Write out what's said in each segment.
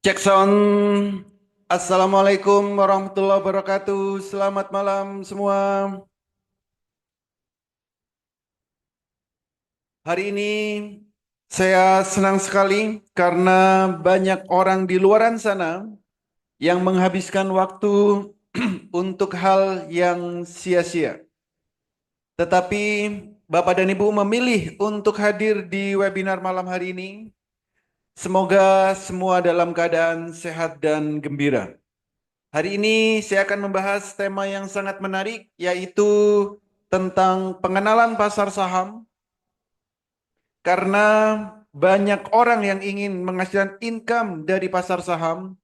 Cek sound. Assalamualaikum warahmatullahi wabarakatuh. Selamat malam semua. Hari ini saya senang sekali karena banyak orang di luaran sana yang menghabiskan waktu untuk hal yang sia-sia. Tetapi Bapak dan Ibu memilih untuk hadir di webinar malam hari ini. Semoga semua dalam keadaan sehat dan gembira. Hari ini saya akan membahas tema yang sangat menarik, yaitu tentang pengenalan pasar saham. Karena banyak orang yang ingin menghasilkan income dari pasar saham,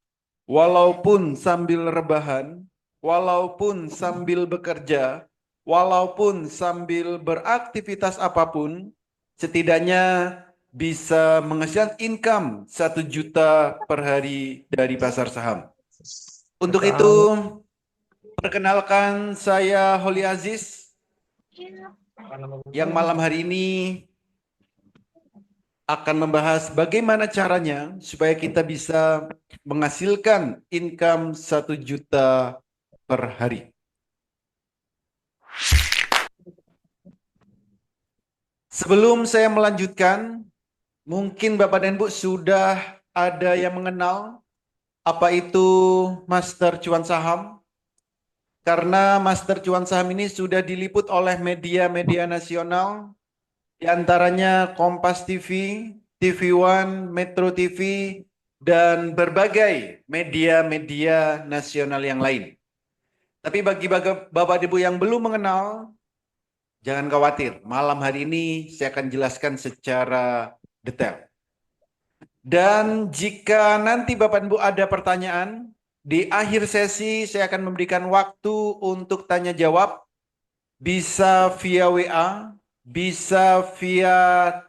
walaupun sambil rebahan, walaupun sambil bekerja, walaupun sambil beraktivitas apapun, setidaknya bisa menghasilkan income 1 juta per hari dari pasar saham. Untuk itu, perkenalkan saya Holi Aziz yang malam hari ini akan membahas bagaimana caranya supaya kita bisa menghasilkan income 1 juta per hari. Sebelum saya melanjutkan, mungkin Bapak dan Ibu sudah ada yang mengenal apa itu Master Cuan Saham. Karena Master Cuan Saham ini sudah diliput oleh media-media nasional, di antaranya Kompas TV, TV One, Metro TV, dan berbagai media-media nasional yang lain. Tapi bagi Bapak Ibu yang belum mengenal, jangan khawatir. Malam hari ini saya akan jelaskan secara detail. Dan jika nanti Bapak Ibu ada pertanyaan, di akhir sesi saya akan memberikan waktu untuk tanya jawab. Bisa via WA, bisa via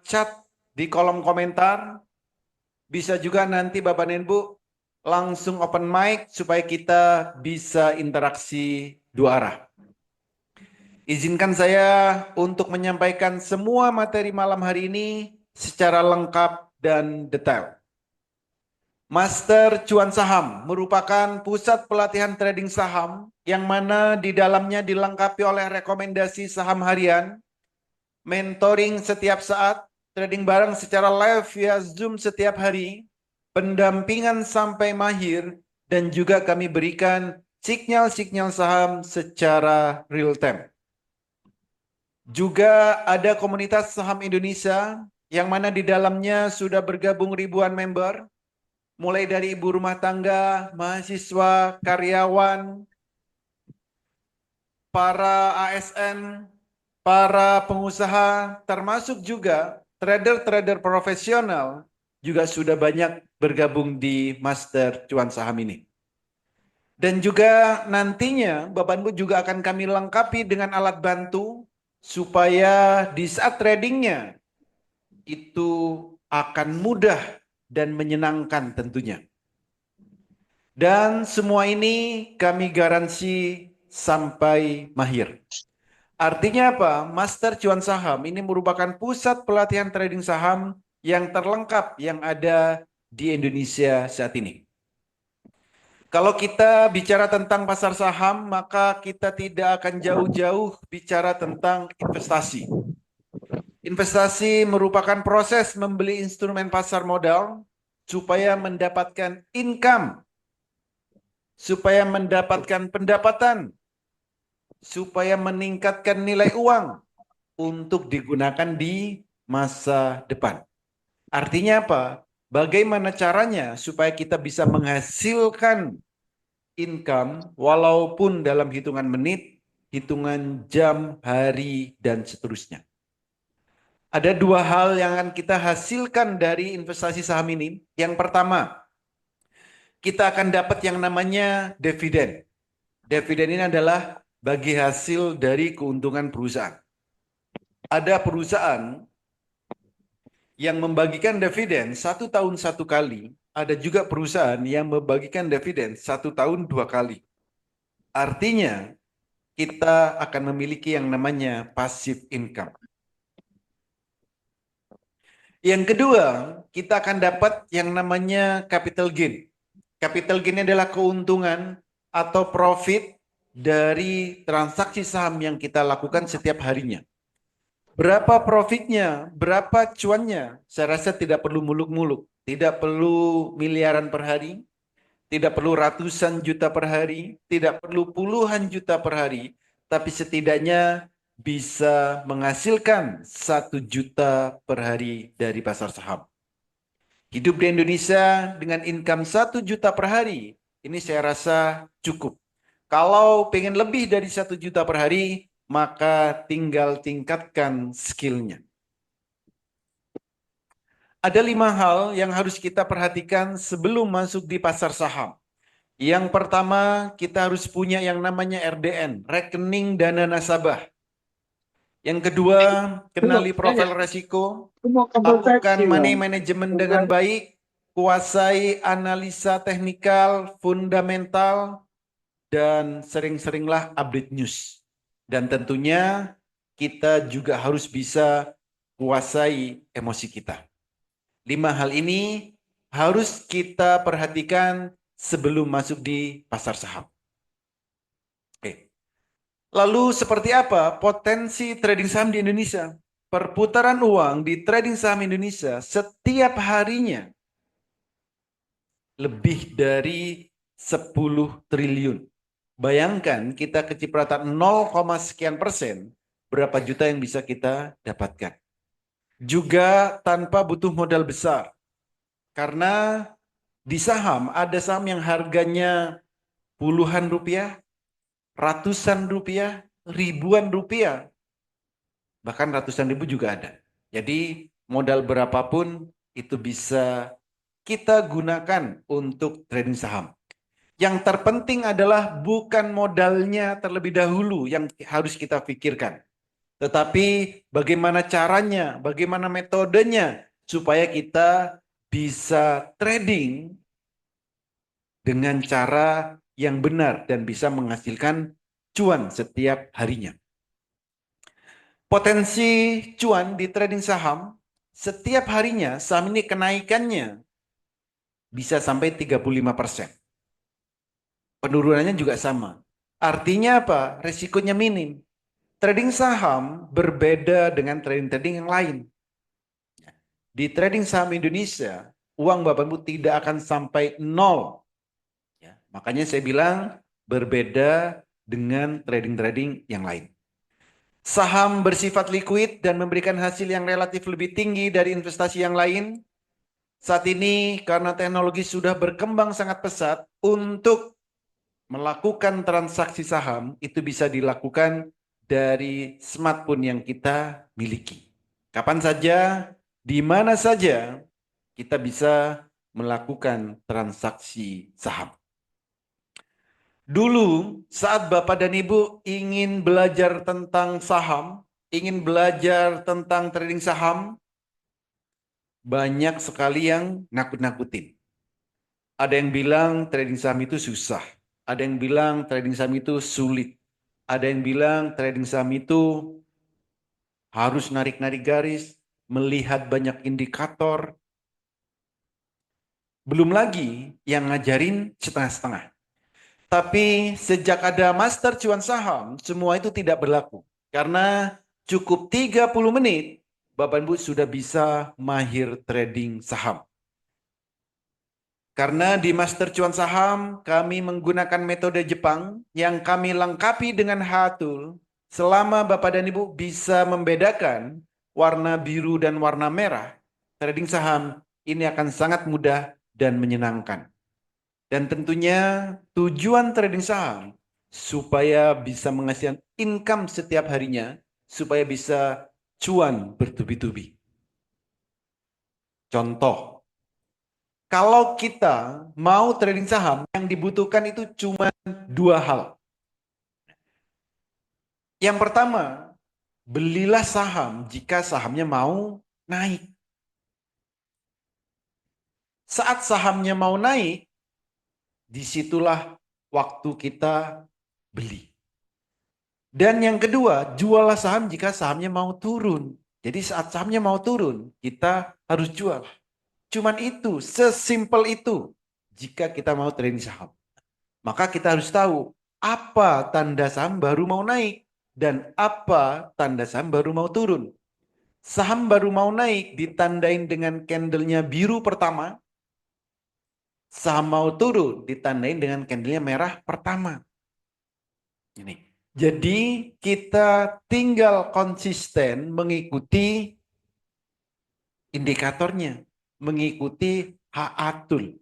chat di kolom komentar, bisa juga nanti Bapak dan Ibu langsung open mic supaya kita bisa interaksi dua arah. Izinkan saya untuk menyampaikan semua materi malam hari ini secara lengkap dan detail. Master Cuan Saham merupakan pusat pelatihan trading saham yang mana di dalamnya dilengkapi oleh rekomendasi saham harian, mentoring setiap saat, trading bareng secara live via Zoom setiap hari, pendampingan sampai mahir, dan juga kami berikan sinyal-sinyal saham secara real time. Juga ada komunitas saham Indonesia yang mana di dalamnya sudah bergabung ribuan member, mulai dari ibu rumah tangga, mahasiswa, karyawan, para ASN, para pengusaha, termasuk juga trader-trader profesional juga sudah banyak bergabung di Master Cuan Saham ini. Dan juga nantinya Bapak Ibu juga akan kami lengkapi dengan alat bantu supaya di saat tradingnya itu akan mudah dan menyenangkan tentunya. Dan semua ini kami garansi sampai mahir. Artinya apa? Master Cuan Saham ini merupakan pusat pelatihan trading saham yang terlengkap yang ada di Indonesia saat ini. Kalau kita bicara tentang pasar saham, maka kita tidak akan jauh-jauh bicara tentang investasi. Investasi merupakan proses membeli instrumen pasar modal supaya mendapatkan income, supaya mendapatkan pendapatan, supaya meningkatkan nilai uang untuk digunakan di masa depan. Artinya apa? Bagaimana caranya supaya kita bisa menghasilkan income walaupun dalam hitungan menit, hitungan jam, hari, dan seterusnya. Ada dua hal yang akan kita hasilkan dari investasi saham ini. Yang pertama, kita akan dapat yang namanya dividen. Dividen ini adalah bagi hasil dari keuntungan perusahaan. Ada perusahaan yang membagikan dividen 1 tahun 1 kali, ada juga perusahaan yang membagikan dividen 1 tahun 2 kali. Artinya, kita akan memiliki yang namanya passive income. Yang kedua, kita akan dapat yang namanya capital gain. Capital gain adalah keuntungan atau profit dari transaksi saham yang kita lakukan setiap harinya. Berapa profitnya, berapa cuannya, saya rasa tidak perlu muluk-muluk, tidak perlu miliaran per hari, tidak perlu ratusan juta per hari, tidak perlu puluhan juta per hari, tapi setidaknya bisa menghasilkan 1 juta per hari dari pasar saham. Hidup di Indonesia dengan income 1 juta per hari, ini saya rasa cukup. Kalau pengen lebih dari 1 juta per hari, maka tinggal tingkatkan skillnya. Ada 5 hal yang harus kita perhatikan sebelum masuk di pasar saham. Yang pertama, kita harus punya yang namanya RDN, rekening dana nasabah. Yang kedua, kenali profil resiko, lakukan money management dengan baik, kuasai analisa teknikal, fundamental, dan sering-seringlah update news. Dan tentunya kita juga harus bisa kuasai emosi kita. 5 hal ini harus kita perhatikan sebelum masuk di pasar saham. Oke. Lalu seperti apa potensi trading saham di Indonesia? Perputaran uang di trading saham Indonesia setiap harinya lebih dari 10 triliun. Bayangkan kita kecipratan 0, sekian persen, berapa juta yang bisa kita dapatkan. Juga tanpa butuh modal besar. Karena di saham ada saham yang harganya puluhan rupiah, ratusan rupiah, ribuan rupiah. Bahkan ratusan ribu juga ada. Jadi modal berapapun itu bisa kita gunakan untuk trading saham. Yang terpenting adalah bukan modalnya terlebih dahulu yang harus kita pikirkan. Tetapi bagaimana caranya, bagaimana metodenya supaya kita bisa trading dengan cara yang benar dan bisa menghasilkan cuan setiap harinya. Potensi cuan di trading saham, setiap harinya saham ini kenaikannya bisa sampai 35%. Penurunannya juga sama. Artinya apa? Resikonya minim. Trading saham berbeda dengan trading-trading yang lain. Di trading saham Indonesia, uang Bapak Ibu tidak akan sampai nol. Ya, makanya saya bilang berbeda dengan trading-trading yang lain. Saham bersifat liquid dan memberikan hasil yang relatif lebih tinggi dari investasi yang lain. Saat ini karena teknologi sudah berkembang sangat pesat untuk melakukan transaksi saham itu bisa dilakukan dari smartphone yang kita miliki. Kapan saja, di mana saja kita bisa melakukan transaksi saham. Dulu saat Bapak dan Ibu ingin belajar tentang saham, ingin belajar tentang trading saham, banyak sekali yang nakut-nakutin. Ada yang bilang trading saham itu susah. Ada yang bilang trading saham itu sulit. Ada yang bilang trading saham itu harus narik-narik garis, melihat banyak indikator. Belum lagi yang ngajarin setengah-setengah. Tapi sejak ada Master Cuan Saham, semua itu tidak berlaku. Karena cukup 30 menit, Bapak Ibu sudah bisa mahir trading saham. Karena di Master Cuan Saham, kami menggunakan metode Jepang yang kami lengkapi dengan H-Tool. Selama Bapak dan Ibu bisa membedakan warna biru dan warna merah, trading saham ini akan sangat mudah dan menyenangkan. Dan tentunya tujuan trading saham supaya bisa menghasilkan income setiap harinya, supaya bisa cuan bertubi-tubi. Contoh, kalau kita mau trading saham, yang dibutuhkan itu cuma 2 hal. Yang pertama, belilah saham jika sahamnya mau naik. Saat sahamnya mau naik, disitulah waktu kita beli. Dan yang kedua, juallah saham jika sahamnya mau turun. Jadi saat sahamnya mau turun, kita harus jual. Cuman itu, sesimpel itu. jika kita mau trading saham. Maka kita harus tahu apa tanda saham baru mau naik dan apa tanda saham baru mau turun. Saham baru mau naik ditandain dengan candlenya biru pertama. Saham mau turun ditandain dengan candlenya merah pertama. Ini. Jadi kita tinggal konsisten mengikuti indikatornya, mengikuti haatul.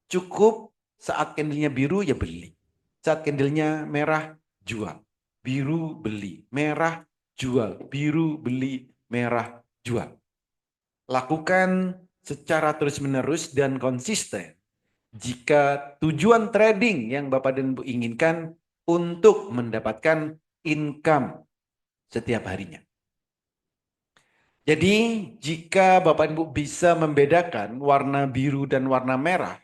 Cukup saat candlenya biru ya beli. Saat candlenya merah jual. Biru beli, merah jual, biru beli, merah jual. Lakukan secara terus-menerus dan konsisten jika tujuan trading yang Bapak dan Ibu inginkan untuk mendapatkan income setiap harinya. Jadi jika Bapak dan Ibu bisa membedakan warna biru dan warna merah,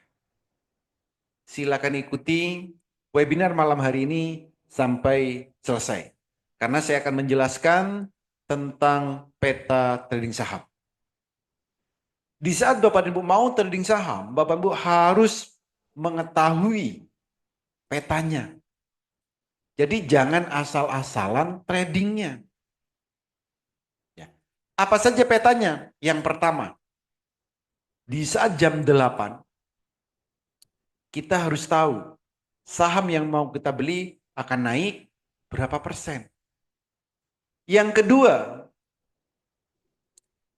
silakan ikuti webinar malam hari ini sampai selesai. Karena saya akan menjelaskan tentang peta trading saham. Di saat Bapak dan Ibu mau trading saham, Bapak dan Ibu harus mengetahui petanya. Jadi jangan asal-asalan tradingnya. Ya. Apa saja petanya? Yang pertama, di saat jam 8, kita harus tahu saham yang mau kita beli akan naik berapa persen. Yang kedua,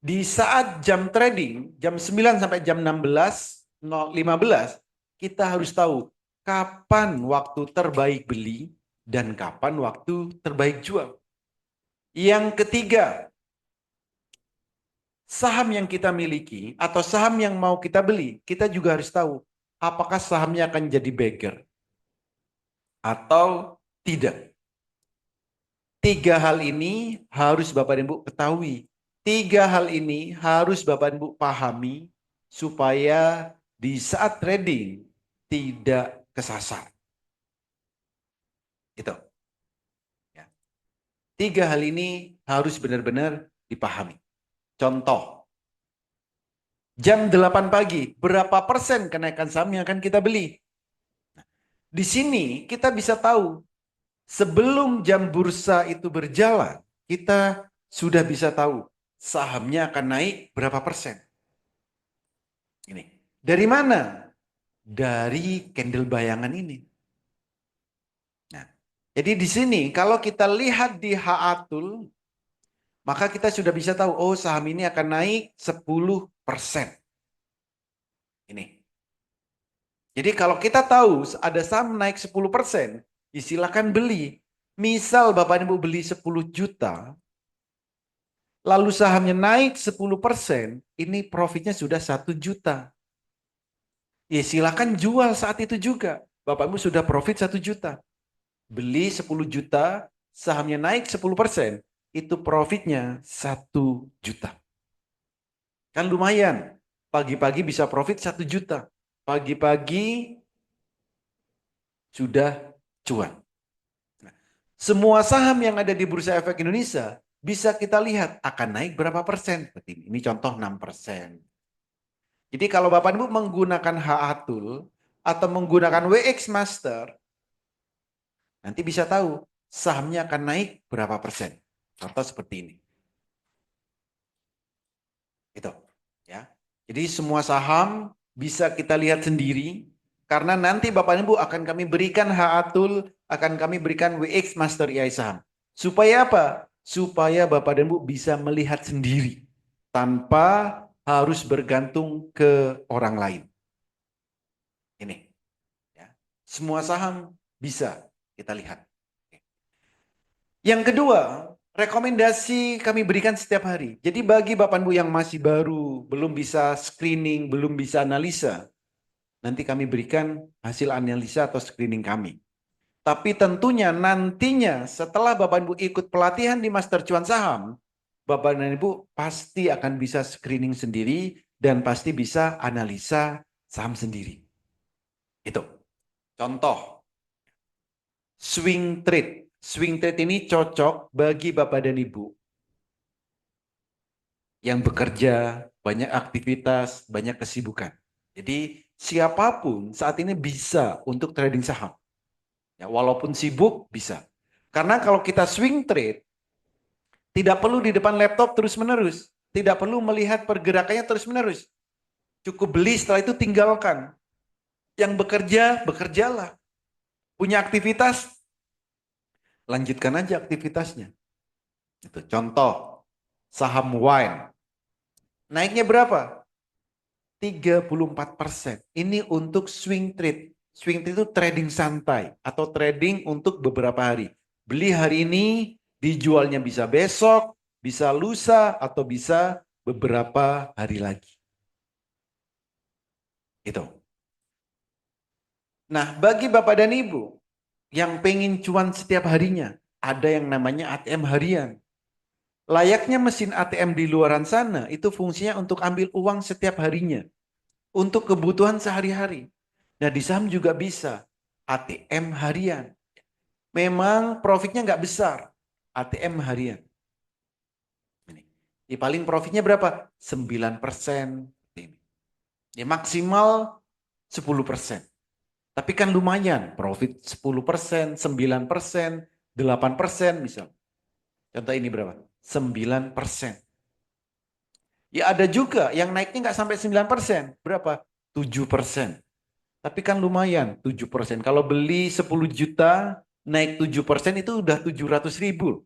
di saat jam trading, jam 9 sampai jam 16.15, kita harus tahu kapan waktu terbaik beli dan kapan waktu terbaik jual. Yang ketiga, saham yang kita miliki atau saham yang mau kita beli, kita juga harus tahu apakah sahamnya akan jadi beggar atau tidak. Tiga hal ini harus Bapak dan Ibu ketahui. Tiga hal ini harus Bapak dan Ibu pahami supaya di saat trading tidak kesasar. Itu. Ya. Tiga hal ini harus benar-benar dipahami. Contoh, jam 8 pagi, berapa persen kenaikan saham yang akan kita beli? Nah, di sini kita bisa tahu, sebelum jam bursa itu berjalan, kita sudah bisa tahu sahamnya akan naik berapa persen. Ini. Dari mana? Dari candle bayangan ini. Nah, jadi di sini kalau kita lihat di Haatul, maka kita sudah bisa tahu, oh saham ini akan naik 10%. Ini. Jadi kalau kita tahu ada saham naik 10%, silakan beli. Misal Bapak Ibu beli 10 juta, lalu sahamnya naik 10%, ini profitnya sudah 1 juta. Ya silakan jual saat itu juga. Bapak Ibu sudah profit 1 juta. Beli 10 juta, sahamnya naik 10%, itu profitnya 1 juta. Kan lumayan. Pagi-pagi bisa profit 1 juta. Pagi-pagi sudah cuan. Nah, semua saham yang ada di Bursa Efek Indonesia bisa kita lihat akan naik berapa persen. Ini contoh 6%. Jadi kalau Bapak Ibu menggunakan Haatul atau menggunakan WX Master, nanti bisa tahu sahamnya akan naik berapa persen. Contoh seperti ini. Itu, ya. Jadi semua saham bisa kita lihat sendiri karena nanti Bapak Ibu akan kami berikan Haatul, akan kami berikan WX Master AI saham. Supaya apa? Supaya Bapak dan Ibu bisa melihat sendiri tanpa harus bergantung ke orang lain. Ini, ya. Semua saham bisa kita lihat. Yang kedua, rekomendasi kami berikan setiap hari. Jadi bagi Bapak Ibu yang masih baru, belum bisa screening, belum bisa analisa, nanti kami berikan hasil analisa atau screening kami. Tapi tentunya nantinya setelah Bapak Ibu ikut pelatihan di Master Cuan Saham, Bapak dan Ibu pasti akan bisa screening sendiri dan pasti bisa analisa saham sendiri. Itu. Contoh, swing trade. Swing trade ini cocok bagi Bapak dan Ibu yang bekerja, banyak aktivitas, banyak kesibukan. Jadi Siapapun saat ini bisa untuk trading saham. Ya, walaupun sibuk bisa. Karena kalau kita swing trade, tidak perlu di depan laptop terus-menerus. Tidak perlu melihat pergerakannya terus-menerus. Cukup beli, setelah itu tinggalkan. Yang bekerja, bekerjalah. Punya aktivitas, lanjutkan aja aktivitasnya. Itu contoh, saham wine. Naiknya berapa? 34%. Ini untuk swing trade. Swing trade itu trading santai atau trading untuk beberapa hari. Beli hari ini, dijualnya bisa besok, bisa lusa, atau bisa beberapa hari lagi. Itu. Nah, bagi Bapak dan Ibu yang pengen cuan setiap harinya, ada yang namanya ATM harian. Layaknya mesin ATM di luaran sana, itu fungsinya untuk ambil uang setiap harinya. Untuk kebutuhan sehari-hari. Nah, di saham juga bisa. ATM harian. Memang profitnya nggak besar. ATM harian. Ini. Ya, paling profitnya berapa? 9%. Ini. Ya, maksimal 10%. Tapi kan lumayan. Profit 10%, 9%, 8% misal. Contoh ini berapa? 9%. Ya ada juga yang naiknya nggak sampai 9%. Berapa? 7%. Tapi kan lumayan 7%. Kalau beli 10 juta, naik 7% itu udah 700.000.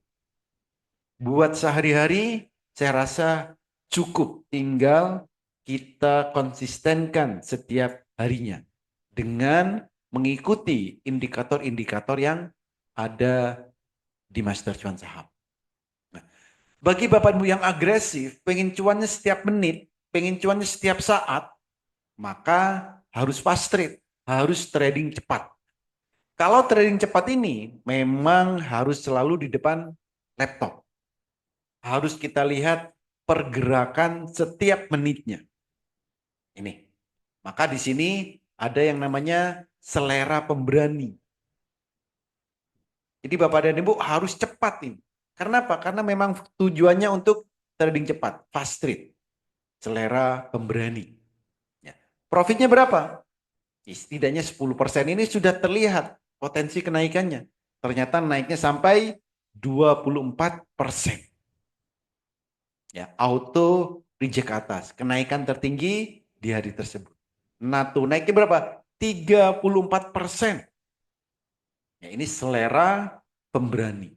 Buat sehari-hari, saya rasa cukup. Tinggal kita konsistenkan setiap harinya. Dengan mengikuti indikator-indikator yang ada di Master Cuan Saham. Nah, bagi Bapak Ibu yang agresif, pengen cuannya setiap menit, pengen cuannya setiap saat, maka harus fast trade, harus trading cepat. Kalau trading cepat ini memang harus selalu di depan laptop. Harus kita lihat pergerakan setiap menitnya. Ini. Maka di sini ada yang namanya selera pemberani. Jadi Bapak dan Ibu harus cepat ini. Karena apa? Karena memang tujuannya untuk trading cepat, fast trade. Selera pemberani. Ya. Profitnya berapa? Setidaknya 10% ini sudah terlihat potensi kenaikannya. Ternyata naiknya sampai 24%. Ya, auto reject atas. Kenaikan tertinggi di hari tersebut. NATO naiknya berapa? 34%. Ya, ini selera pemberani.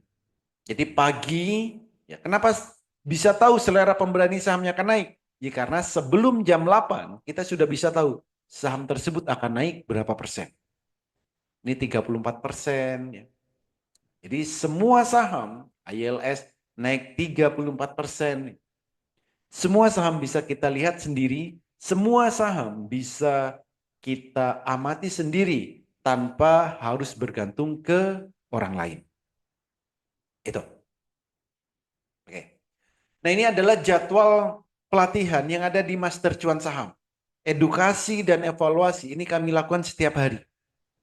Jadi pagi, ya kenapa bisa tahu selera pemberani sahamnya akan naik? Ya karena sebelum jam 8 kita sudah bisa tahu saham tersebut akan naik berapa persen. Ini 34%. Ya. Jadi semua saham ILS naik 34%. Semua saham bisa kita lihat sendiri, semua saham bisa kita amati sendiri tanpa harus bergantung ke orang lain. Itu. Oke. Nah, ini adalah jadwal pelatihan yang ada di Master Cuan Saham. Edukasi dan evaluasi ini kami lakukan setiap hari.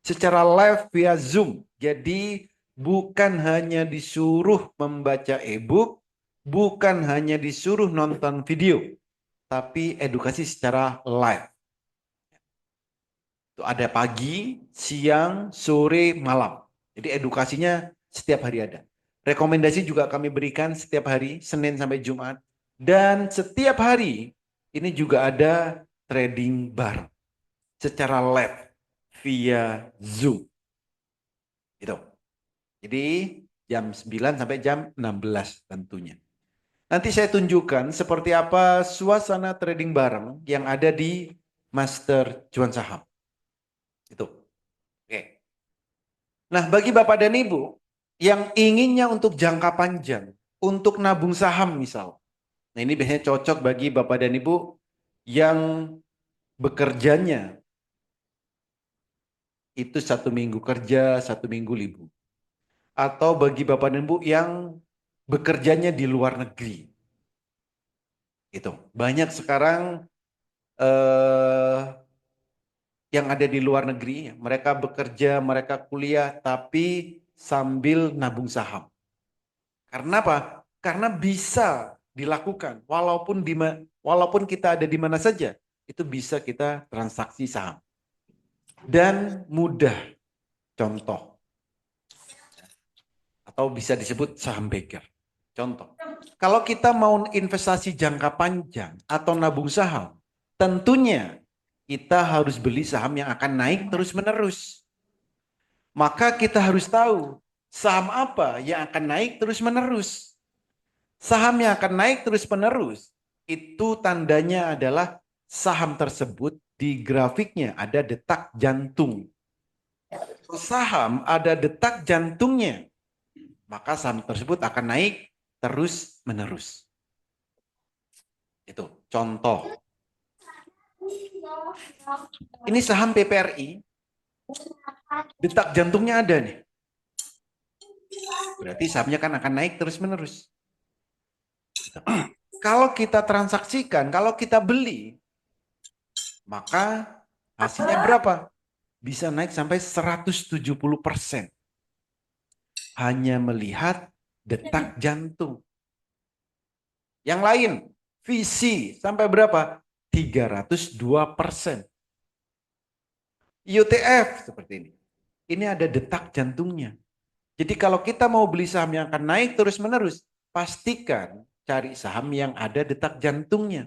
Secara live via Zoom. Jadi bukan hanya disuruh membaca e-book, bukan hanya disuruh nonton video, tapi edukasi secara live. Itu ada pagi, siang, sore, malam. Jadi edukasinya setiap hari ada. Rekomendasi juga kami berikan setiap hari, Senin sampai Jumat. Dan setiap hari ini juga ada trading bareng secara live via Zoom. Itu. Jadi jam 9 sampai jam 16 tentunya. Nanti saya tunjukkan seperti apa suasana trading bareng yang ada di Master Cuan Saham. Itu. Oke. Nah, bagi Bapak dan Ibu yang inginnya untuk jangka panjang, untuk nabung saham misal. Nah, ini biasanya cocok bagi Bapak dan Ibu yang bekerjanya itu 1 minggu kerja, 1 minggu libur. Atau bagi Bapak dan Ibu yang bekerjanya di luar negeri. Itu. Banyak sekarang yang ada di luar negeri, mereka bekerja, mereka kuliah, tapi sambil nabung saham. Karena apa? Karena bisa dilakukan, walaupun kita ada di mana saja, itu bisa kita transaksi saham. Dan mudah, contoh. Atau bisa disebut saham beker. Contoh, kalau kita mau investasi jangka panjang atau nabung saham, tentunya kita harus beli saham yang akan naik terus-menerus. Maka kita harus tahu saham apa yang akan naik terus-menerus. Saham yang akan naik terus-menerus itu tandanya adalah saham tersebut di grafiknya ada detak jantung. Saham ada detak jantungnya, maka saham tersebut akan naik terus-menerus. Itu contoh. Ini saham PPRI, detak jantungnya ada nih. Berarti sahamnya kan akan naik terus-menerus. Kalau kita transaksikan, kalau kita beli, maka hasilnya berapa? Bisa naik sampai 170%. Hanya melihat detak jantung. Yang lain, visi sampai berapa? 302%. UTF seperti ini. Ini ada detak jantungnya. Jadi kalau kita mau beli saham yang akan naik terus-menerus, pastikan cari saham yang ada detak jantungnya.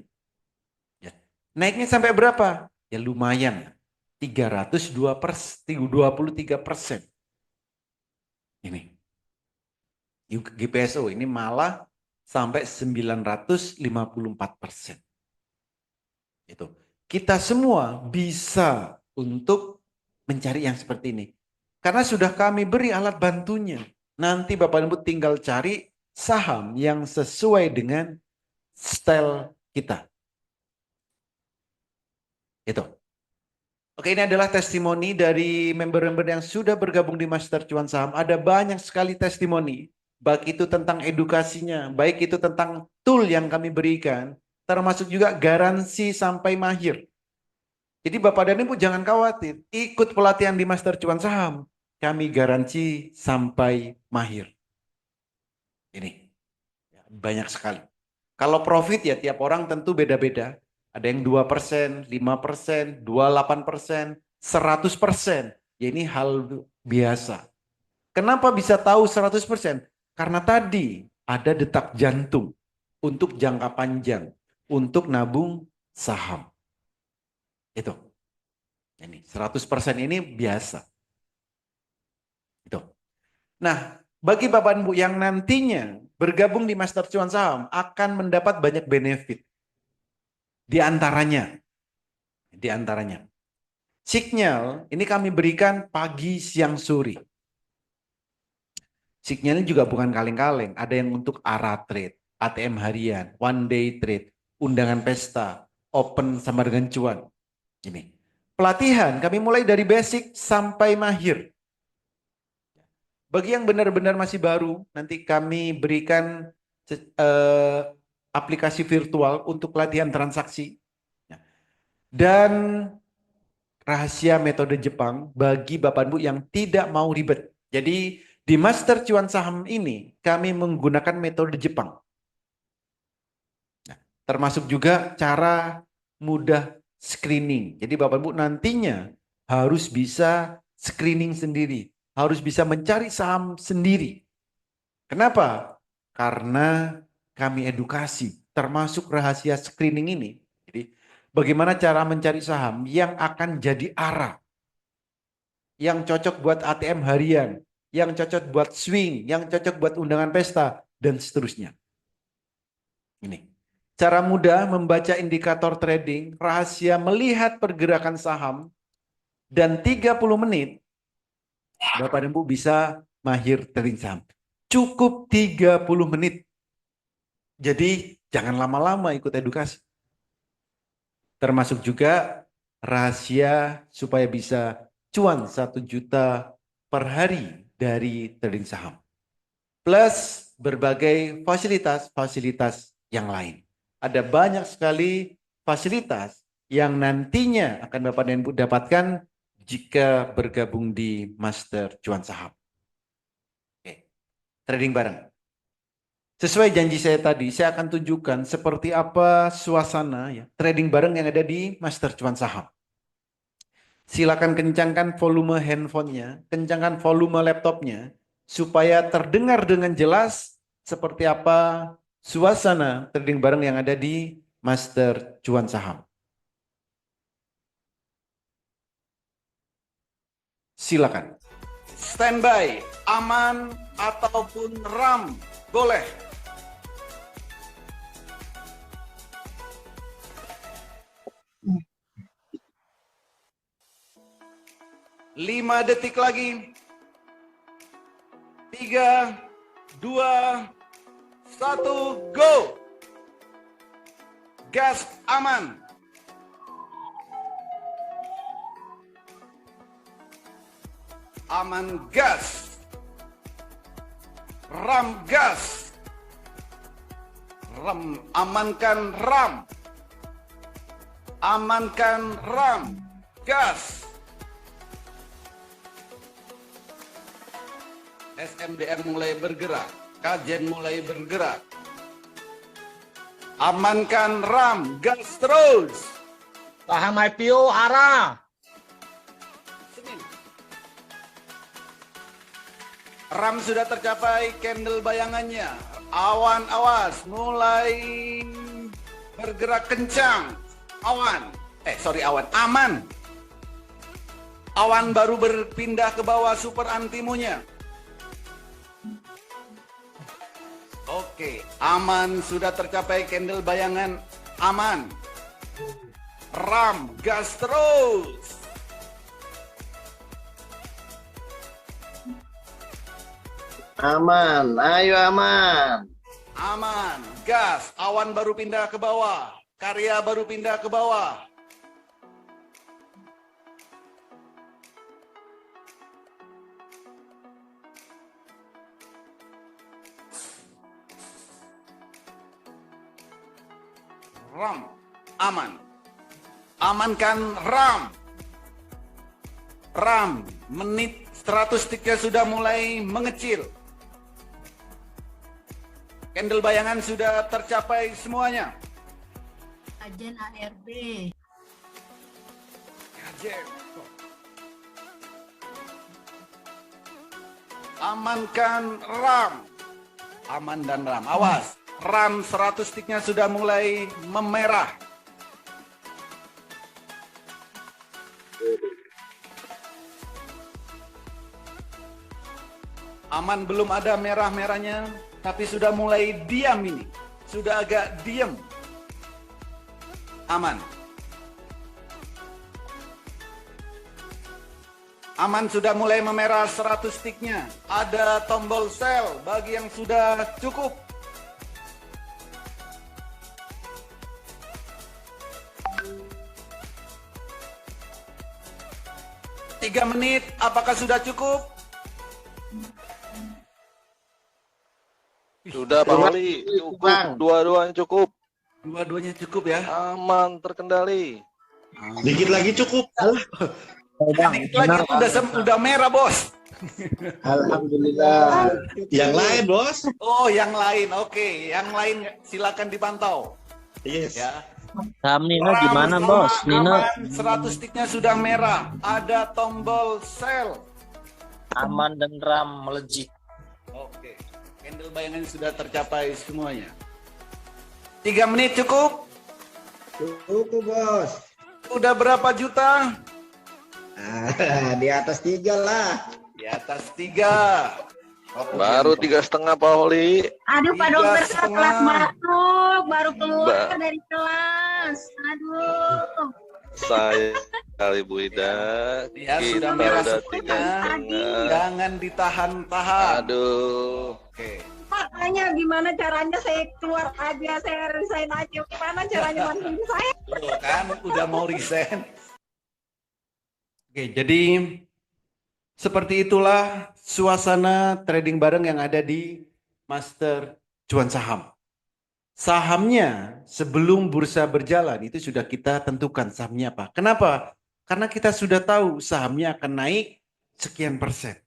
Ya. Naiknya sampai berapa? Ya lumayan. 323%. Ini. GPSO ini malah sampai 954%. Itu. Kita semua bisa untuk mencari yang seperti ini. Karena sudah kami beri alat bantunya. Nanti Bapak Ibu tinggal cari saham yang sesuai dengan style kita. Itu. Oke, ini adalah testimoni dari member-member yang sudah bergabung di Master Cuan Saham. Ada banyak sekali testimoni. Baik itu tentang edukasinya, baik itu tentang tool yang kami berikan, termasuk juga garansi sampai mahir. Jadi Bapak dan Ibu jangan khawatir, ikut pelatihan di Master Cuan Saham. Kami garansi sampai mahir. Ini banyak sekali. Kalau profit ya tiap orang tentu beda-beda. Ada yang 2%, 5%, 28%, 100%. Ya ini hal biasa. Kenapa bisa tahu 100%? Karena tadi ada detak jantung untuk jangka panjang, untuk nabung saham. Itu. Ini 100% ini biasa. Itu. Nah, bagi Bapak Ibu yang nantinya bergabung di Master Cuan Saham akan mendapat banyak benefit. Di antaranya signal ini kami berikan pagi, siang, sore. Signalnya juga bukan kaleng-kaleng, ada yang untuk ARA trade, ATM harian, one day trade, undangan pesta, open sama dengan cuan. Ini. Pelatihan kami mulai dari basic sampai mahir. Bagi yang benar-benar masih baru, nanti kami berikan aplikasi virtual untuk latihan transaksi. Dan rahasia metode Jepang bagi Bapak Ibu yang tidak mau ribet. Jadi di Master Cuan Saham ini kami menggunakan metode Jepang. Nah, termasuk juga cara mudah screening. Jadi Bapak Ibu nantinya harus bisa screening sendiri. Harus bisa mencari saham sendiri. Kenapa? Karena kami edukasi termasuk rahasia screening ini. Jadi bagaimana cara mencari saham yang akan jadi ARA. Yang cocok buat ATM harian, yang cocok buat swing, yang cocok buat undangan pesta, dan seterusnya. Ini. Cara mudah membaca indikator trading, rahasia melihat pergerakan saham, dan 30 menit, Bapak dan Ibu bisa mahir trading saham. Cukup 30 menit. Jadi jangan lama-lama ikut edukasi. Termasuk juga rahasia supaya bisa cuan 1 juta per hari dari trading saham. Plus berbagai fasilitas-fasilitas yang lain. Ada banyak sekali fasilitas yang nantinya akan Bapak dan Ibu dapatkan jika bergabung di Master Cuan Saham. Oke. Trading bareng. Sesuai janji saya tadi, saya akan tunjukkan seperti apa suasana ya, trading bareng yang ada di Master Cuan Saham. Silakan kencangkan volume handphonenya, kencangkan volume laptopnya, supaya terdengar dengan jelas seperti apa suasana trading bareng yang ada di Master Cuan Saham. Silakan. Standby, aman ataupun RAM, boleh. 5 detik lagi. 3, 2, 1, go. Gas aman. Aman gas. RAM gas. RAM, amankan RAM. Amankan RAM. Gas. SMDR mulai bergerak, kajian mulai bergerak. Amankan RAM, gas terus. Saham IPO arah. RAM sudah tercapai, candle bayangannya. Awan awas, mulai bergerak kencang. Awan, awan, aman. Awan baru berpindah ke bawah super antimonya. Oke, aman sudah tercapai, candle bayangan aman. RAM, gas terus. Aman, ayo aman. Aman, gas, awan baru pindah ke bawah. Karya baru pindah ke bawah. RAM, aman. Amankan RAM. RAM, menit 100 tiknya sudah mulai mengecil. Candle bayangan sudah tercapai semuanya. Ajen ARB. Kajen. Amankan RAM. Aman dan RAM. Awas. RAM 100 tiknya sudah mulai memerah. Aman belum ada merah-merahnya, tapi sudah mulai diam ini. Sudah agak diam. Aman. Aman sudah mulai memerah 100 tiknya. Ada tombol sell bagi yang sudah cukup. Tiga menit, apakah sudah cukup? Sudah Pak Wali, cukup. Dua-duanya cukup. Dua-duanya cukup ya. Aman, terkendali. Dikit lagi cukup. Dikit lagi udah merah, Bos. Alhamdulillah. Yang lain, Bos. Oh, yang lain. Oke, yang lain silakan dipantau. Yes. Ya. Saham Nino gimana bos? Nino 100 tiknya sudah merah. Ada tombol sell. aman dan RAM melejit. Oke. Candle bayangan sudah tercapai semuanya. 3 menit cukup? Cukup bos. Udah berapa juta? Di atas 3 lah. Di atas 3. Baru 3,5 Pak Wali. Aduh Pak Dokter, saya 3,5. kelas masuk, baru keluar dari kelas. Aduh. Saya kali Bu Ida. Ya, Kita sudah merah udah semuanya. 3,5. Jangan ditahan-tahan. Aduh. Oke. Makanya gimana caranya saya keluar aja, saya resign aja. Gimana caranya bantuin saya? Tuh kan udah mau resign. Oke, jadi seperti itulah suasana trading bareng yang ada di Master Cuan Saham. Sahamnya sebelum bursa berjalan itu sudah kita tentukan sahamnya apa. Kenapa? Karena kita sudah tahu sahamnya akan naik sekian persen.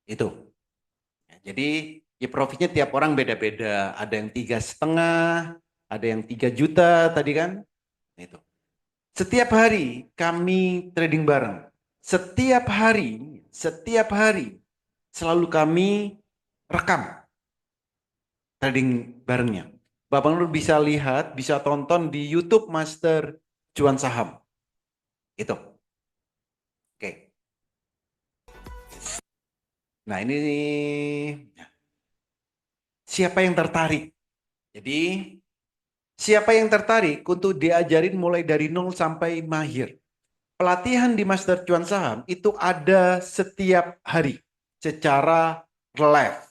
Itu. Jadi Ya profitnya tiap orang beda-beda. Ada yang 3,5, ada yang 3 juta tadi kan. Nah, itu. Setiap hari kami trading bareng. Setiap hari selalu kami rekam trading barengnya. Bapak Nur bisa lihat, bisa tonton di YouTube Master Cuan Saham. Itu. Oke. Nah, ini siapa yang tertarik? Jadi, siapa yang tertarik untuk diajarin mulai dari nol sampai mahir? Pelatihan di Master Cuan Saham itu ada setiap hari secara live.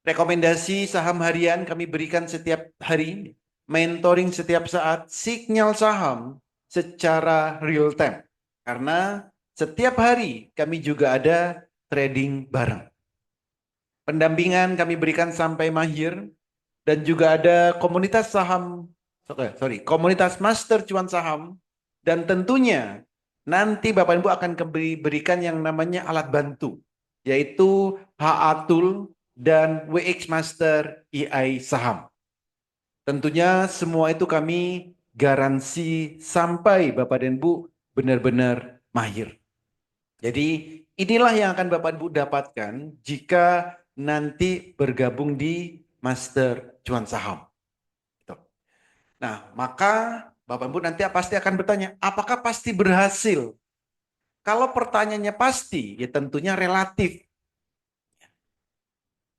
Rekomendasi saham harian kami berikan setiap hari, mentoring setiap saat, sinyal saham secara real time. Karena setiap hari kami juga ada trading bareng. Pendampingan kami berikan sampai mahir dan juga ada komunitas saham, komunitas Master Cuan Saham dan tentunya nanti Bapak Ibu akan berikan yang namanya alat bantu yaitu HA Tool dan WX Master EI Saham. Tentunya semua itu kami garansi sampai Bapak dan Ibu benar-benar mahir. Jadi inilah yang akan Bapak Ibu dapatkan jika nanti bergabung di Master Cuan Saham. Nah, maka Bapak Ibu nanti pasti akan bertanya, apakah pasti berhasil? Kalau pertanyaannya pasti, ya tentunya relatif.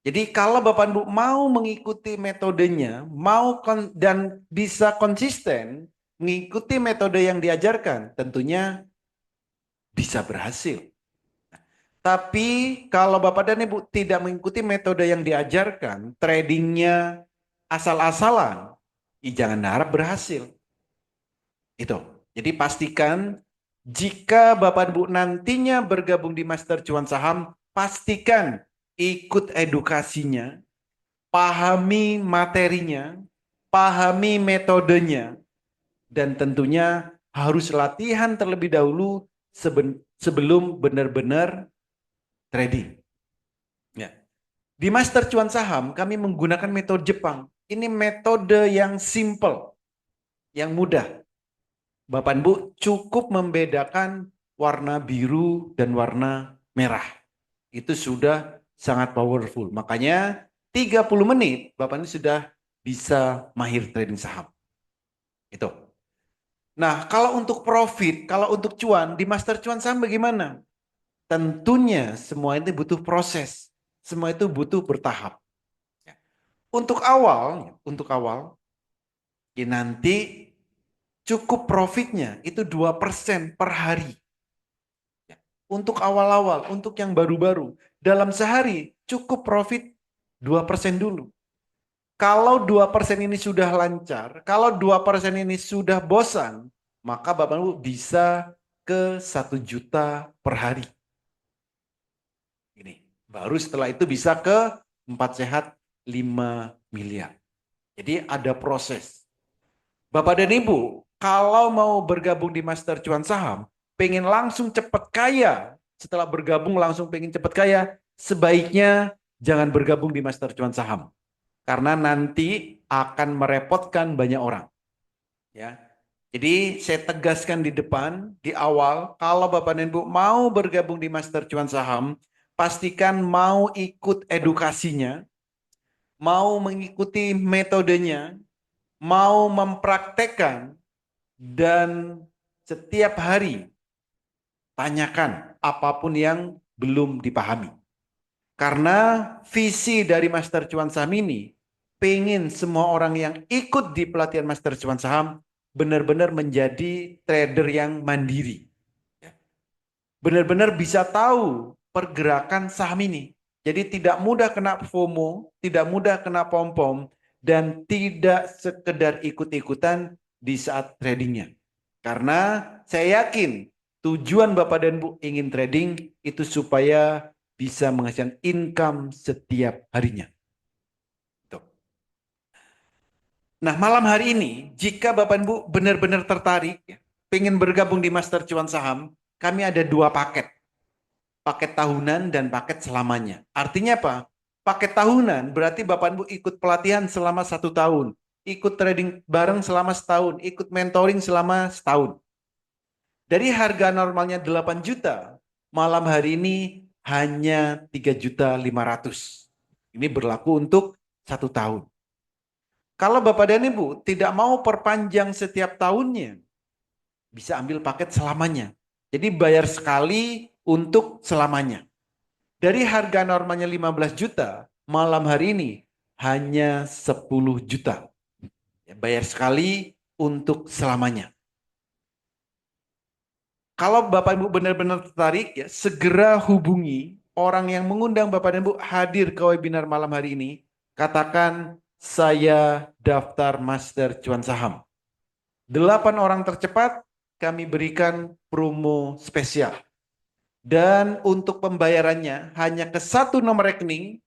Jadi kalau Bapak Ibu mau mengikuti metodenya, dan bisa konsisten mengikuti metode yang diajarkan, tentunya bisa berhasil. Tapi kalau Bapak dan Ibu tidak mengikuti metode yang diajarkan, tradingnya asal-asalan, jangan harap berhasil. Itu. Jadi pastikan jika Bapak Ibu nantinya bergabung di Master Cuan Saham, pastikan ikut edukasinya, pahami materinya, pahami metodenya, dan tentunya harus latihan terlebih dahulu sebelum benar-benar trading. Ya. Di Master Cuan Saham kami menggunakan metode Jepang. Ini metode yang simple, yang mudah. Bapak Ibu cukup membedakan warna biru dan warna merah. Itu sudah sangat powerful. Makanya 30 menit Bapak Ibu sudah bisa mahir trading saham. Itu. Nah, kalau untuk profit, kalau untuk cuan, di Master Cuan Saham bagaimana? Tentunya semua itu butuh proses. Semua itu butuh bertahap. Untuk awal, ya nanti cukup profitnya itu 2% per hari. Untuk awal-awal, untuk yang baru-baru. Dalam sehari cukup profit 2% dulu. Kalau 2% ini sudah lancar, kalau 2% ini sudah bosan, maka Bapak Ibu bisa ke 1 juta per hari. Ini. Baru setelah itu bisa ke 4 sehat 5 miliar. Jadi ada proses. Bapak dan Ibu, kalau mau bergabung di Master Cuan Saham, pengen langsung cepat kaya, setelah bergabung langsung pengen cepat kaya, sebaiknya jangan bergabung di Master Cuan Saham. Karena nanti akan merepotkan banyak orang. Ya. Jadi saya tegaskan di depan, di awal, kalau Bapak dan Ibu mau bergabung di Master Cuan Saham, pastikan mau ikut edukasinya, mau mengikuti metodenya, mau mempraktekkan, dan setiap hari tanyakan apapun yang belum dipahami. Karena visi dari Master Cuan Saham ini, pengen semua orang yang ikut di pelatihan Master Cuan Saham benar-benar menjadi trader yang mandiri. Benar-benar bisa tahu pergerakan saham ini. Jadi tidak mudah kena FOMO, tidak mudah kena pom-pom, dan tidak sekedar ikut-ikutan di saat tradingnya. Karena saya yakin tujuan Bapak dan Bu ingin trading itu supaya bisa menghasilkan income setiap harinya. Tuh. Nah, malam hari ini, jika Bapak dan Bu benar-benar tertarik, ingin bergabung di Master Cuan Saham, kami ada 2 paket. Paket tahunan dan paket selamanya. Artinya apa? Paket tahunan berarti Bapak Ibu ikut pelatihan selama 1 tahun, ikut trading bareng selama setahun, ikut mentoring selama setahun. Dari harga normalnya 8 juta, malam hari ini hanya 3.500.000. Ini berlaku untuk 1 tahun. Kalau Bapak dan Ibu tidak mau perpanjang setiap tahunnya, bisa ambil paket selamanya. Jadi bayar sekali untuk selamanya. Dari harga normalnya 15 juta, malam hari ini hanya 10 juta. Ya, bayar sekali untuk selamanya. Kalau Bapak Ibu benar-benar tertarik, ya, segera hubungi orang yang mengundang Bapak dan Ibu hadir ke webinar malam hari ini. Katakan, saya daftar Master Cuan Saham. 8 orang tercepat kami berikan promo spesial. Dan untuk pembayarannya hanya ke 1 nomor rekening,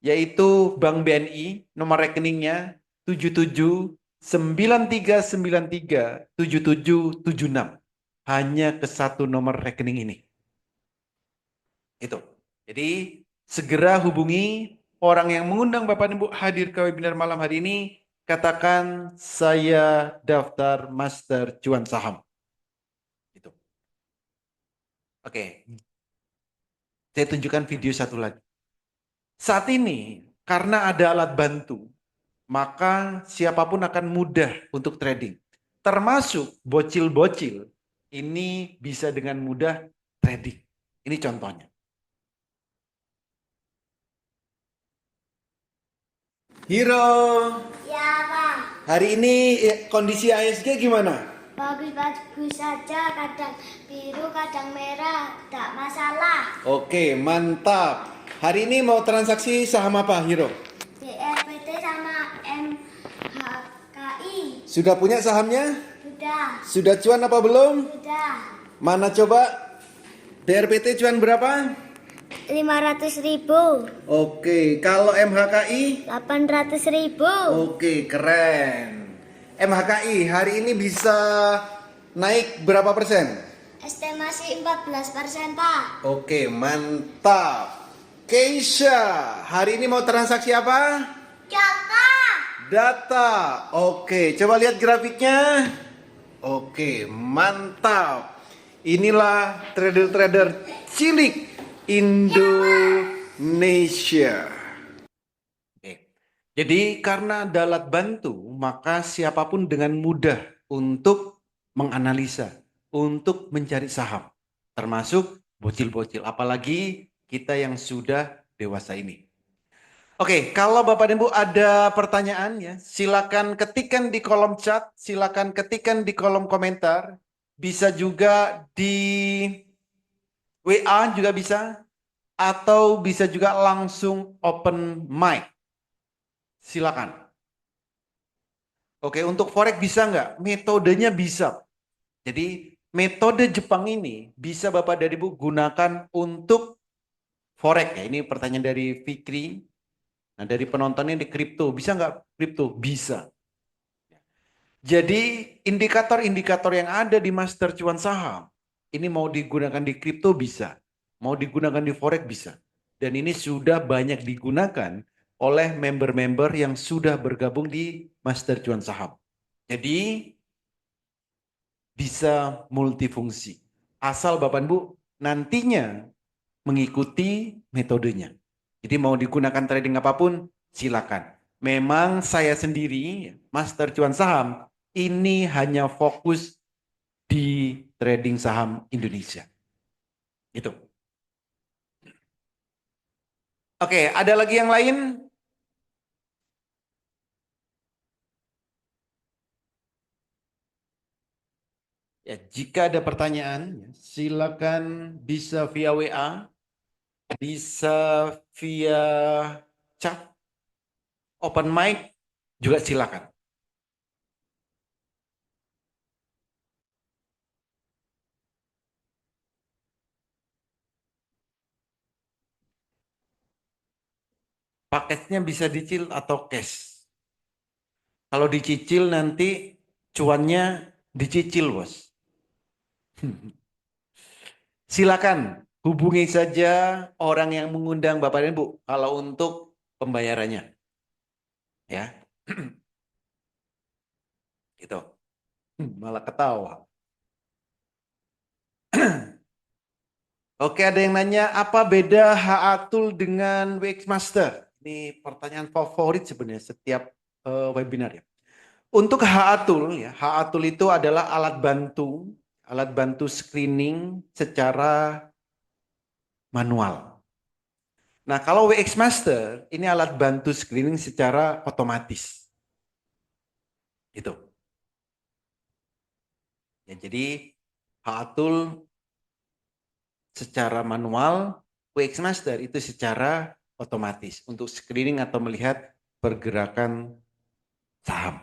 yaitu Bank BNI, nomor rekeningnya 7793937776. Hanya ke 1 nomor rekening ini. Itu. Jadi segera hubungi orang yang mengundang Bapak dan Ibu hadir ke webinar malam hari ini. Katakan, saya daftar Master Cuan Saham. Itu. Oke. Saya tunjukkan video satu lagi. Saat ini, karena ada alat bantu, maka siapapun akan mudah untuk trading. Termasuk bocil-bocil, ini bisa dengan mudah trading. Ini contohnya. Hiro, Ya, Bang. hari ini kondisi ASG gimana? Bagus-bagus saja, kadang biru, kadang merah, tidak masalah. Oke, mantap. Hari ini mau transaksi saham apa, Hiro? BRPT sama MHKI. Sudah punya sahamnya? Sudah, Sudah cuan apa belum? sudah. Mana coba? BRPT cuan berapa? 500.000, Oke, kalau MHKI? 800.000. Oke, keren. MHKI hari ini bisa naik berapa persen? Estimasi 14%, Pak. Oke, mantap. Keisha, hari ini mau transaksi apa? Jaka. Data. Oke, coba lihat grafiknya. Oke, mantap. Inilah trader-trader cilik Indonesia. Oke. Jadi karena ada alat bantu, maka siapapun dengan mudah untuk menganalisa, untuk mencari saham. Termasuk bocil-bocil, apalagi kita yang sudah dewasa ini. Oke, kalau Bapak dan Ibu ada pertanyaan ya, silakan ketikkan di kolom chat, silakan ketikkan di kolom komentar, bisa juga di WA juga bisa, atau bisa juga langsung open mic. Silakan. Oke, untuk forex bisa nggak? Metodenya bisa. Jadi metode Jepang ini bisa Bapak dan Ibu gunakan untuk forex ya. Ini pertanyaan dari Fikri. Nah, dari penontonnya di kripto, bisa nggak kripto? Bisa. Jadi indikator-indikator yang ada di Master Cuan Saham, ini mau digunakan di kripto bisa, mau digunakan di forex bisa. Dan ini sudah banyak digunakan oleh member-member yang sudah bergabung di Master Cuan Saham. Jadi bisa multifungsi. Asal Bapak Ibu nantinya mengikuti metodenya. Jadi mau digunakan trading apapun, silakan. Memang saya sendiri, Master Cuan Saham, ini hanya fokus di trading saham Indonesia. Itu. Oke, ada lagi yang lain? Ya, jika ada pertanyaan, silakan bisa via WA. Bisa via chat, open mic juga silakan. Paketnya bisa dicicil atau cash. Kalau dicicil nanti cuannya dicicil, Bos. Silakan hubungi saja orang yang mengundang Bapak dan Ibu kalau untuk pembayarannya. Ya. Gitu. Malah ketawa. Oke, ada yang nanya apa beda HA-Tool dengan Wixmaster? Ini pertanyaan favorit sebenarnya setiap webinar ya. Untuk HA-Tool ya, HA-Tool itu adalah alat bantu screening secara manual. Nah, kalau Wixmaster ini alat bantu screening secara otomatis. Gitu. Ya, jadi HA-Tool secara manual, Wixmaster itu secara otomatis untuk screening atau melihat pergerakan saham.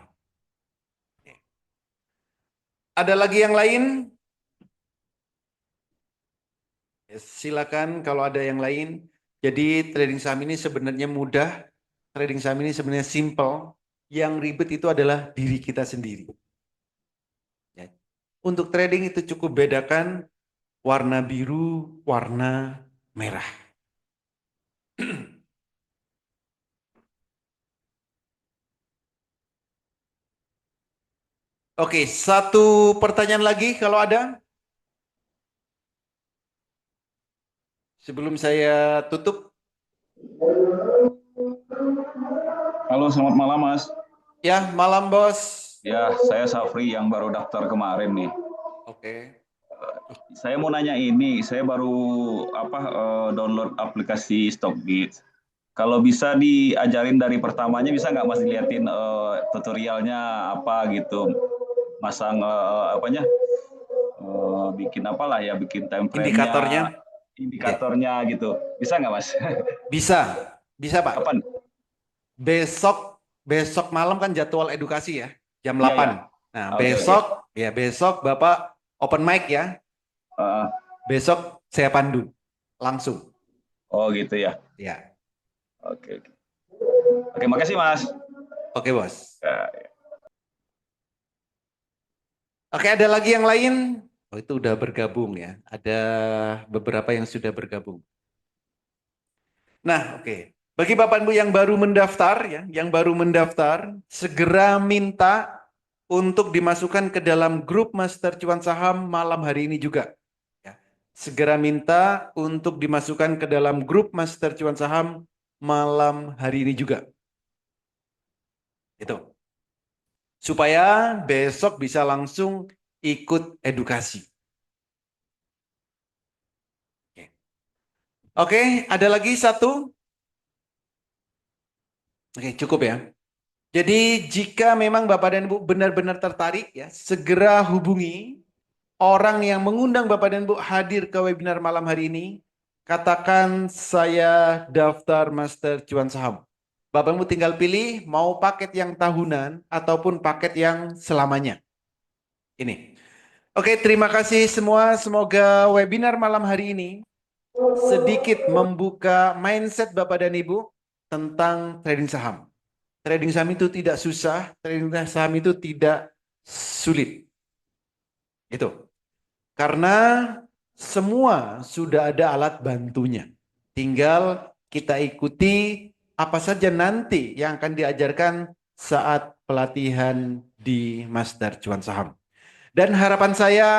Ada lagi yang lain? Ya, silakan kalau ada yang lain. Jadi trading saham ini sebenarnya mudah, trading saham ini sebenarnya simple. Yang ribet itu adalah diri kita sendiri. Ya. Untuk trading itu cukup bedakan warna biru, warna merah. Oke, satu pertanyaan lagi kalau ada. Sebelum saya tutup. Halo, selamat malam, Mas. Ya, malam, Bos. Ya, saya Safri yang baru daftar kemarin nih. Oke. Saya mau nanya ini, saya baru download aplikasi Stockbit. Kalau bisa diajarin dari pertamanya, bisa nggak Mas diliatin tutorialnya apa gitu, masang bikin apalah ya, bikin time frame-nya, indikatornya gitu. Bisa nggak Mas? Bisa Pak. Kapan? Besok malam kan jadwal edukasi ya, jam 8. Ya. Nah, Okay. besok Bapak open mic ya. Besok saya pandu langsung. Oh gitu ya. Ya. Oke, makasih Mas. Oke, Bos. Ya. Oke, ada lagi yang lain? Oh, itu udah bergabung ya. Ada beberapa yang sudah bergabung. Nah, oke. Bagi Bapak Ibu yang baru mendaftar ya, segera minta untuk dimasukkan ke dalam grup Master Cuan Saham malam hari ini juga. Ya. Segera minta untuk dimasukkan ke dalam grup Master Cuan Saham malam hari ini juga. Itu. Supaya besok bisa langsung ikut edukasi. Oke, ada lagi satu. Oke, cukup ya. Jadi jika memang Bapak dan Ibu benar-benar tertarik ya, segera hubungi orang yang mengundang Bapak dan Ibu hadir ke webinar malam hari ini. Katakan saya daftar Master Cuan Saham. Bapak Ibu tinggal pilih mau paket yang tahunan ataupun paket yang selamanya. Ini. Oke, terima kasih semua. Semoga webinar malam hari ini sedikit membuka mindset Bapak dan Ibu tentang trading saham. Trading saham itu tidak susah, trading saham itu tidak sulit. Itu. Karena semua sudah ada alat bantunya. Tinggal kita ikuti apa saja nanti yang akan diajarkan saat pelatihan di Master Cuan Saham. Dan harapan saya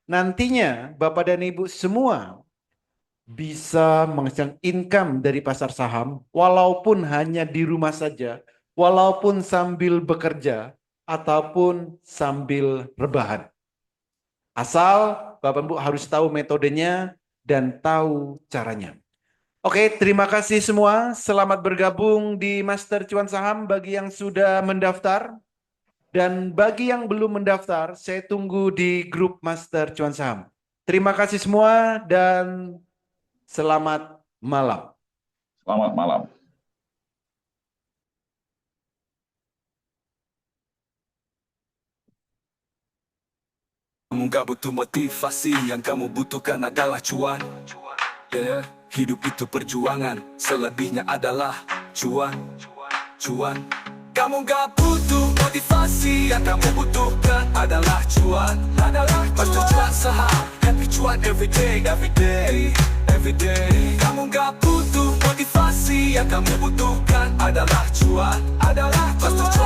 nantinya Bapak dan Ibu semua bisa menghasilkan income dari pasar saham walaupun hanya di rumah saja, walaupun sambil bekerja ataupun sambil rebahan. Asal Bapak Ibu harus tahu metodenya dan tahu caranya. Oke, terima kasih semua. Selamat bergabung di Master Cuan Saham bagi yang sudah mendaftar. Dan bagi yang belum mendaftar, saya tunggu di grup Master Cuan Saham. Terima kasih semua dan selamat malam. Selamat malam. Kamu gak butuh motivasi, yang kamu butuhkan adalah cuan. Yeah. Hidup itu perjuangan, selebihnya adalah cuan. Kamu gak butuh motivasi, yang kamu butuhkan adalah cuan. Master Cuan Saham, happy cuan every day. everyday. Kamu gak butuh motivasi, yang kamu butuhkan adalah cuan, adalah cuan.